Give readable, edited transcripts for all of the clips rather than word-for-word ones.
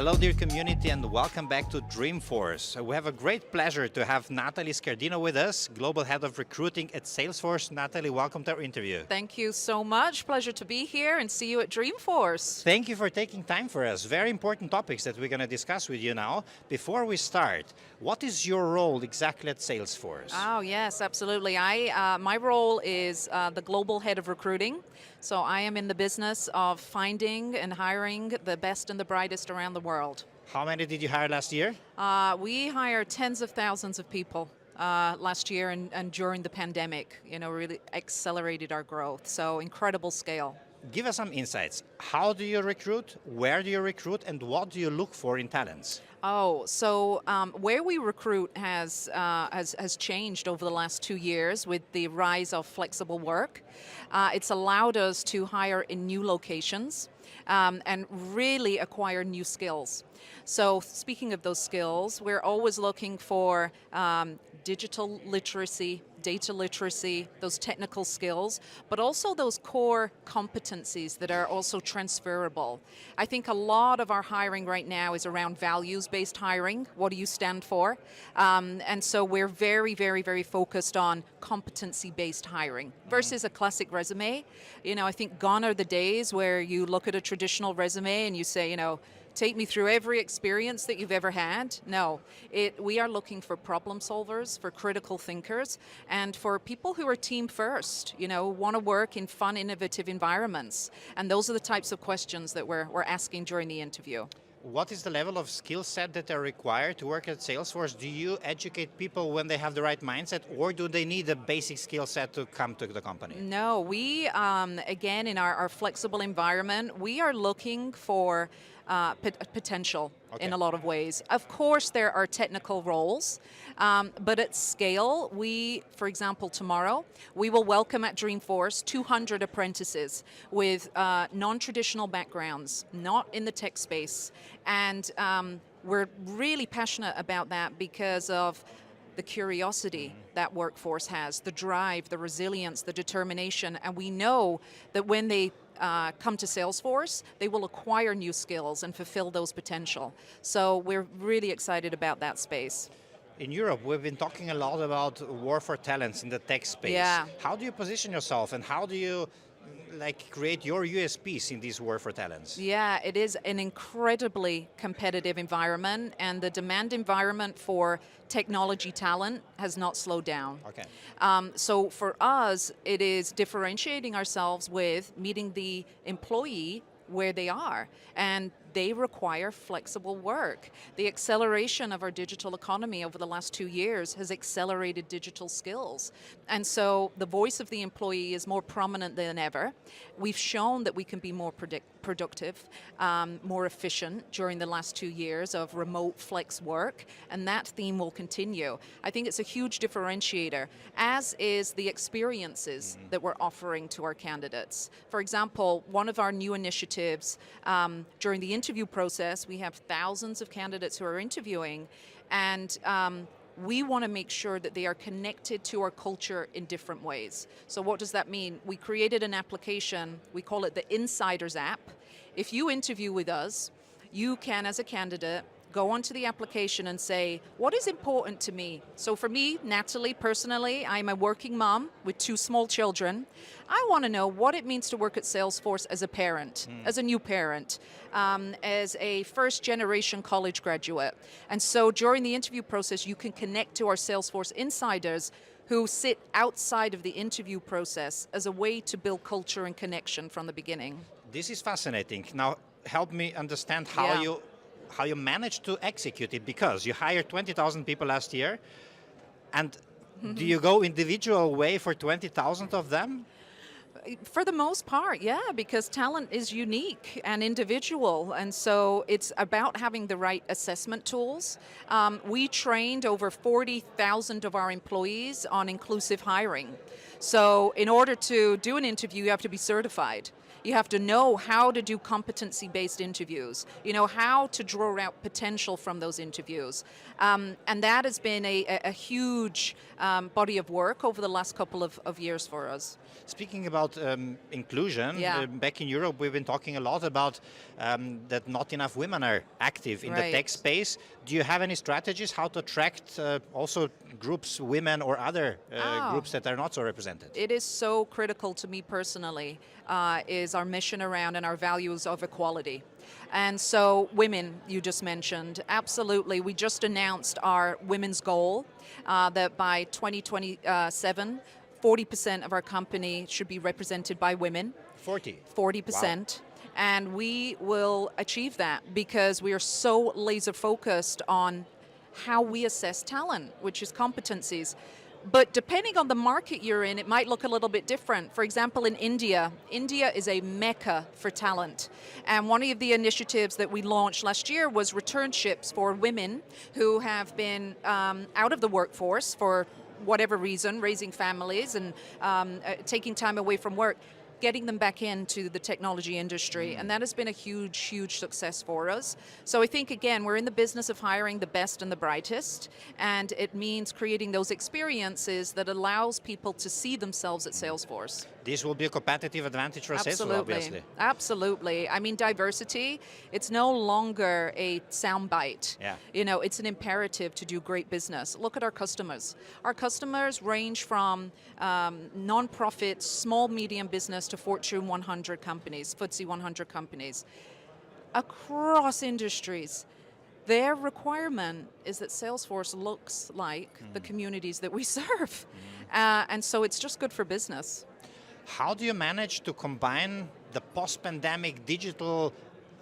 Hello dear community and welcome back to Dreamforce. We have a great pleasure to have Nathalie Scardino with us, Global Head of Recruiting at Salesforce. Nathalie, welcome to our interview. Thank you so much. Pleasure to be here and see you at Dreamforce. Thank you for taking time for us. Very important topics that we're going to discuss with you now. Before we start, what is your role exactly at Salesforce? Oh yes, absolutely. My role is the Global Head of Recruiting. So I am in the business of finding and hiring the best and the brightest around the world. How many did you hire last year? We hired tens of thousands of people last year and during the pandemic, really accelerated our growth. So incredible scale. Give us some insights. How do you recruit? Where do you recruit? And what do you look for in talents? Where we recruit has changed over the last 2 years with the rise of flexible work. It's allowed us to hire in new locations and really acquire new skills. So speaking of those skills, we're always looking for digital literacy, data literacy, those technical skills, but also those core competencies that are also transferable. I think a lot of our hiring right now is around values-based hiring. What do you stand for? And so we're very, very, very focused on competency-based hiring versus a classic resume. I think gone are the days where you look at a traditional resume and you say, take me through every experience that you've ever had. No, we are looking for problem solvers, for critical thinkers, and for people who are team first, want to work in fun, innovative environments. And those are the types of questions that we're asking during the interview. What is the level of skill set that are required to work at Salesforce? Do you educate people when they have the right mindset, or do they need a basic skill set to come to the company? No, we, again, in our flexible environment, we are looking for potential in a lot of ways. Of course, there are technical roles, but at scale, for example, tomorrow, we will welcome at Dreamforce 200 apprentices with non-traditional backgrounds, not in the tech space. And we're really passionate about that because of the curiosity that workforce has, the drive, the resilience, the determination, and we know that when they come to Salesforce, they will acquire new skills and fulfill those potential. So we're really excited about that space. In Europe, we've been talking a lot about war for talents in the tech space. Yeah. How do you position yourself and how do you create your USPs in this war for talents? Yeah, it is an incredibly competitive environment, and the demand environment for technology talent has not slowed down. Okay. So for us, it is differentiating ourselves with meeting the employee where they are, and they require flexible work. The acceleration of our digital economy over the last 2 years has accelerated digital skills. And so the voice of the employee is more prominent than ever. We've shown that we can be more productive, more efficient during the last 2 years of remote flex work, and that theme will continue. I think it's a huge differentiator, as is the experiences that we're offering to our candidates. For example, one of our new initiatives during the interview process, we have thousands of candidates who are interviewing, and we want to make sure that they are connected to our culture in different ways. So what does that mean? We created an application, we call it the Insiders app. If you interview with us, you can, as a candidate, go onto the application and say, what is important to me? So for me, Nathalie, personally, I'm a working mom with 2 small children. I want to know what it means to work at Salesforce as a parent, as a new parent, as a first-generation college graduate. And so during the interview process, you can connect to our Salesforce insiders who sit outside of the interview process as a way to build culture and connection from the beginning. This is fascinating. Now, help me understand how you managed to execute it, because you hired 20,000 people last year, and do you go individual way for 20,000 of them? For the most part, yeah, because talent is unique and individual, and so it's about having the right assessment tools. We trained over 40,000 of our employees on inclusive hiring. So in order to do an interview, you have to be certified. You have to know how to do competency-based interviews, how to draw out potential from those interviews. And that has been a huge body of work over the last couple of years for us. Speaking about inclusion, Yeah. back in Europe we've been talking a lot about that not enough women are active in the Right. tech space. Do you have any strategies how to attract also groups, women or other groups that are not so represented? It is so critical to me personally, is our mission around and our values of equality. And so women, you just mentioned, absolutely. We just announced our women's goal that by 2027, 40% of our company should be represented by women. 40. 40%. Wow. And we will achieve that because we are so laser focused on how we assess talent, which is competencies. But depending on the market you're in, it might look a little bit different. For example, in India is a mecca for talent. And one of the initiatives that we launched last year was returnships for women who have been out of the workforce for whatever reason, raising families and taking time away from work, getting them back into the technology industry. And that has been a huge, huge success for us. So I think, again, we're in the business of hiring the best and the brightest, and it means creating those experiences that allows people to see themselves at Salesforce. This will be a competitive advantage for Salesforce, obviously. Absolutely. I mean, diversity, it's no longer a soundbite. Yeah. It's an imperative to do great business. Look at our customers. Our customers range from non-profit, small, medium business to Fortune 100 companies, FTSE 100 companies. Across industries, their requirement is that Salesforce looks like the communities that we serve. And so it's just good for business. How do you manage to combine the post-pandemic digital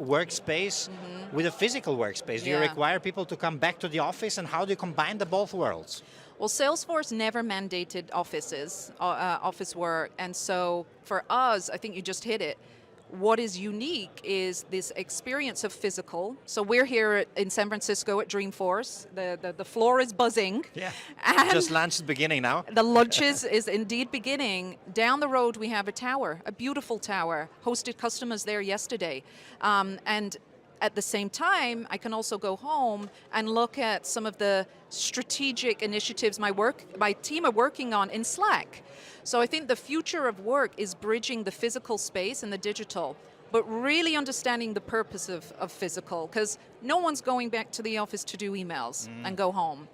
workspace with a physical workspace? Do you Yeah. require people to come back to the office, and how do you combine the both worlds? Well, Salesforce never mandated office work, and so for us, I think you just hit it. What is unique is this experience of physical. So we're here in San Francisco at Dreamforce. The floor is buzzing. Yeah, And just lunch is beginning now. the lunches is indeed beginning. Down the road, we have a tower, a beautiful tower. Hosted customers there yesterday. And at the same time, I can also go home and look at some of the strategic initiatives my team are working on in Slack. So I think the future of work is bridging the physical space and the digital, but really understanding the purpose of physical, because no one's going back to the office to do emails and go home.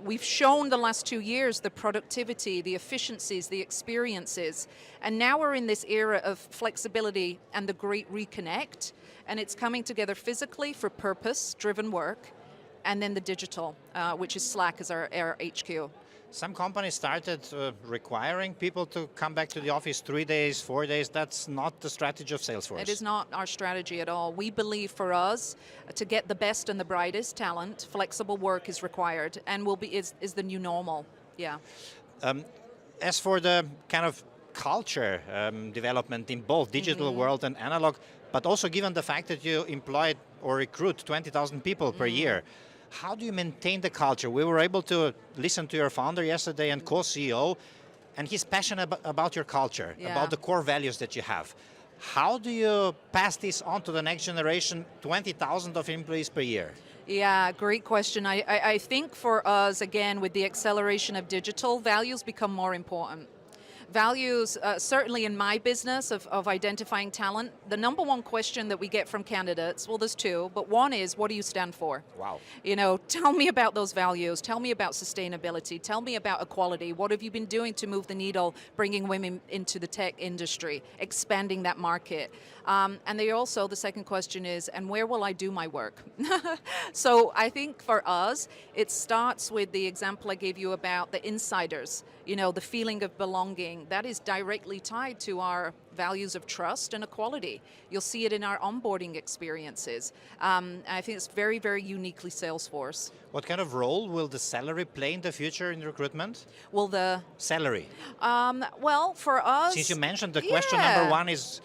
We've shown the last 2 years the productivity, the efficiencies, the experiences, and now we're in this era of flexibility and the great reconnect, and it's coming together physically for purpose-driven work, and then the digital, which is Slack as our HQ. Some companies started requiring people to come back to the office 3 days, 4 days. That's not the strategy of Salesforce. It is not our strategy at all. We believe for us, to get the best and the brightest talent, flexible work is required and is the new normal. Yeah. As for the kind of culture development in both digital world and analog, but also given the fact that you employ or recruit 20,000 people per year, how do you maintain the culture? We were able to listen to your founder yesterday and co-CEO, and he's passionate about your culture, about the core values that you have. How do you pass this on to the next generation, 20,000 of employees per year? Yeah, great question. I think for us, again, with the acceleration of digital, values become more important. Values, certainly in my business of identifying talent, the number one question that we get from candidates, well, there's two, but one is, what do you stand for? Wow. Tell me about those values. Tell me about sustainability. Tell me about equality. What have you been doing to move the needle, bringing women into the tech industry, expanding that market? And the second question is, and where will I do my work? So I think for us, it starts with the example I gave you about the insiders, the feeling of belonging. That is directly tied to our values of trust and equality. You'll see it in our onboarding experiences. I think it's very, very uniquely Salesforce. What kind of role will the salary play in the future in recruitment? Will the salary? well, for us, Since you mentioned the question number one is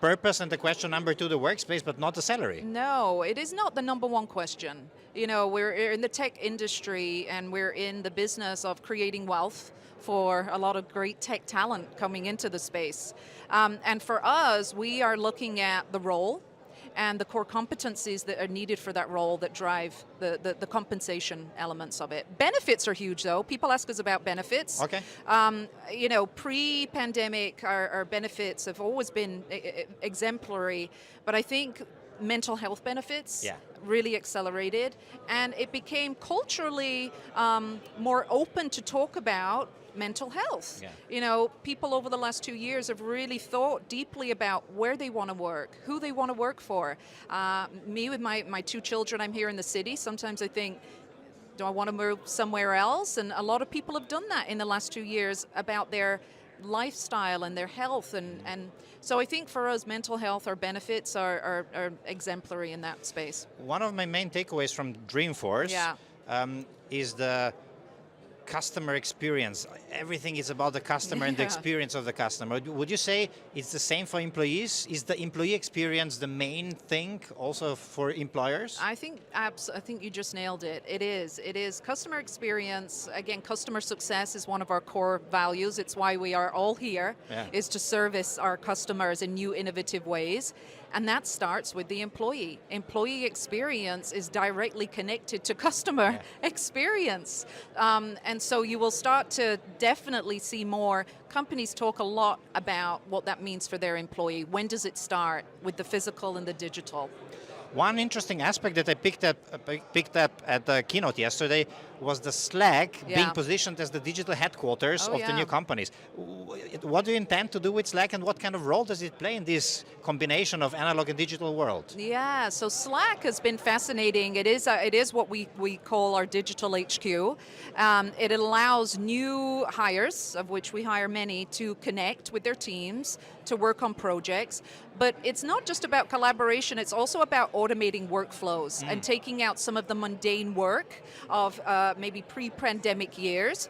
purpose and the question number 2 the workspace, but not the salary. No, it is not the number one question. You know, we're in the tech industry and we're in the business of creating wealth for a lot of great tech talent coming into the space. And for us, we are looking at the role and the core competencies that are needed for that role that drive the compensation elements of it. Benefits are huge though. People ask us about benefits. Okay. You know, pre-pandemic, our benefits have always been exemplary, but I think mental health benefits really accelerated, and it became culturally more open to talk about mental health. Yeah. You know, people over the last 2 years have really thought deeply about where they want to work, who they want to work for. Me with my 2 children, I'm here in the city. Sometimes I think, do I want to move somewhere else? And a lot of people have done that in the last 2 years about their lifestyle and their health. And so I think for us, mental health, our benefits are exemplary in that space. One of my main takeaways from Dreamforce is the customer experience. Everything is about the customer and the experience of the customer. Would you say it's the same for employees? Is the employee experience the main thing also for employers? I think you just nailed it. It is customer experience. Again, customer success is one of our core values. It's why we are all here, is to service our customers in new innovative ways. And that starts with the employee. Employee experience is directly connected to customer experience. And so you will start to definitely see more companies talk a lot about what that means for their employee. When does it start with the physical and the digital? One interesting aspect that I picked up at the keynote yesterday was the Slack being positioned as the digital headquarters of the new companies. What do you intend to do with Slack, and what kind of role does it play in this combination of analog and digital world? Yeah, so Slack has been fascinating. It is what we call our digital HQ. It allows new hires, of which we hire many, to connect with their teams, to work on projects. But it's not just about collaboration, it's also about automating workflows and taking out some of the mundane work of maybe pre-pandemic years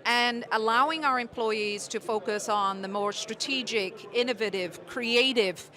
and allowing our employees to focus on the more strategic, innovative, creative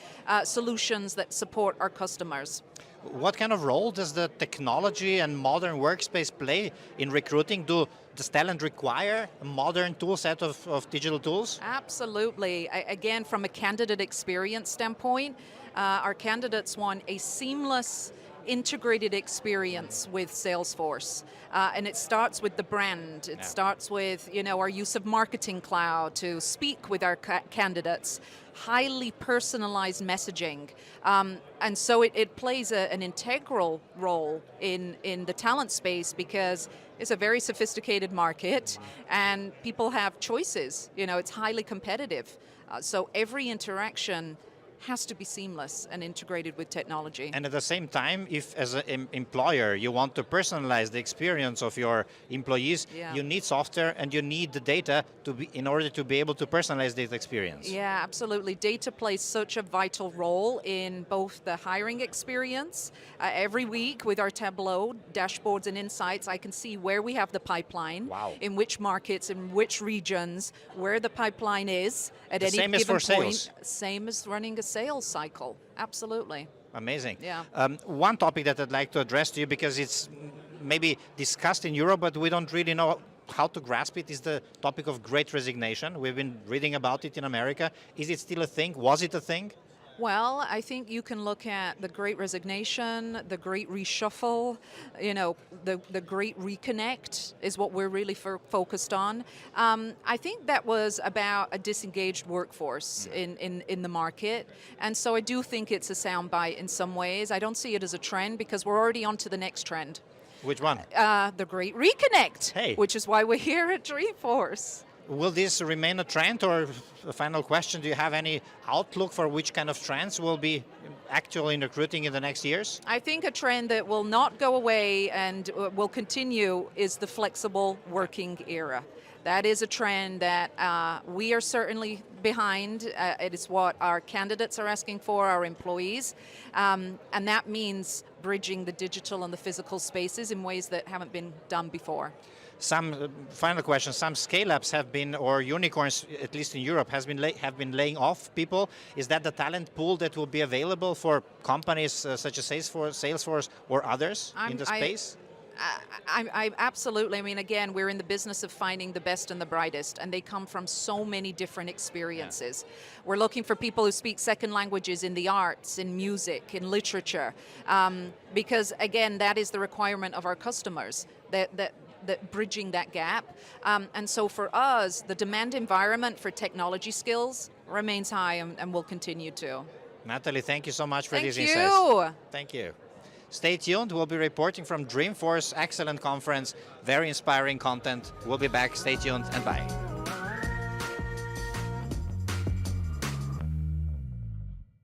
solutions that support our customers. What kind of role does the technology and modern workspace play in recruiting? Does talent require a modern tool set of digital tools? Absolutely. Again, from a candidate experience standpoint, our candidates want a seamless, integrated experience with Salesforce. And it starts with the brand. It starts with, our use of Marketing Cloud to speak with our candidates, highly personalized messaging. And so it plays an integral role in the talent space because it's a very sophisticated market and people have choices. It's highly competitive. So every interaction has to be seamless and integrated with technology. And at the same time, if as an employer you want to personalize the experience of your employees, you need software and you need the data in order to be able to personalize this experience. Yeah, absolutely. Data plays such a vital role in both the hiring experience. Every week with our Tableau dashboards and insights, I can see where we have the pipeline, in which markets, in which regions, where the pipeline is at any given point. Same as for sales. Same as running a sales cycle, absolutely. Amazing. Yeah. One topic that I'd like to address to you, because it's maybe discussed in Europe, but we don't really know how to grasp it, is the topic of Great Resignation. We've been reading about it in America. Is it still a thing? Was it a thing? Well, I think you can look at the Great Resignation, the Great Reshuffle, the Great Reconnect is what we're really focused on. I think that was about a disengaged workforce in the market, and so I do think it's a soundbite in some ways. I don't see it as a trend because we're already on to the next trend. Which one? The Great Reconnect, which is why we're here at Dreamforce. Will this remain a trend, or a final question, do you have any outlook for which kind of trends will be actual in recruiting in the next years? I think a trend that will not go away and will continue is the flexible working era. That is a trend that we are certainly behind. It is what our candidates are asking for, our employees. And that means bridging the digital and the physical spaces in ways that haven't been done before. Some final question. Some scale-ups have been, or unicorns, at least in Europe, have been laying off people. Is that the talent pool that will be available for companies such as Salesforce or others in the space? I absolutely. I mean, again, we're in the business of finding the best and the brightest, and they come from so many different experiences. Yeah. We're looking for people who speak second languages in the arts, in music, in literature, because again, that is the requirement of our customers. That bridging that gap. And so for us, the demand environment for technology skills remains high and will continue to. Nathalie, thank you so much for these insights. Thank you. Thank you. Stay tuned. We'll be reporting from Dreamforce. Excellent conference. Very inspiring content. We'll be back. Stay tuned and bye.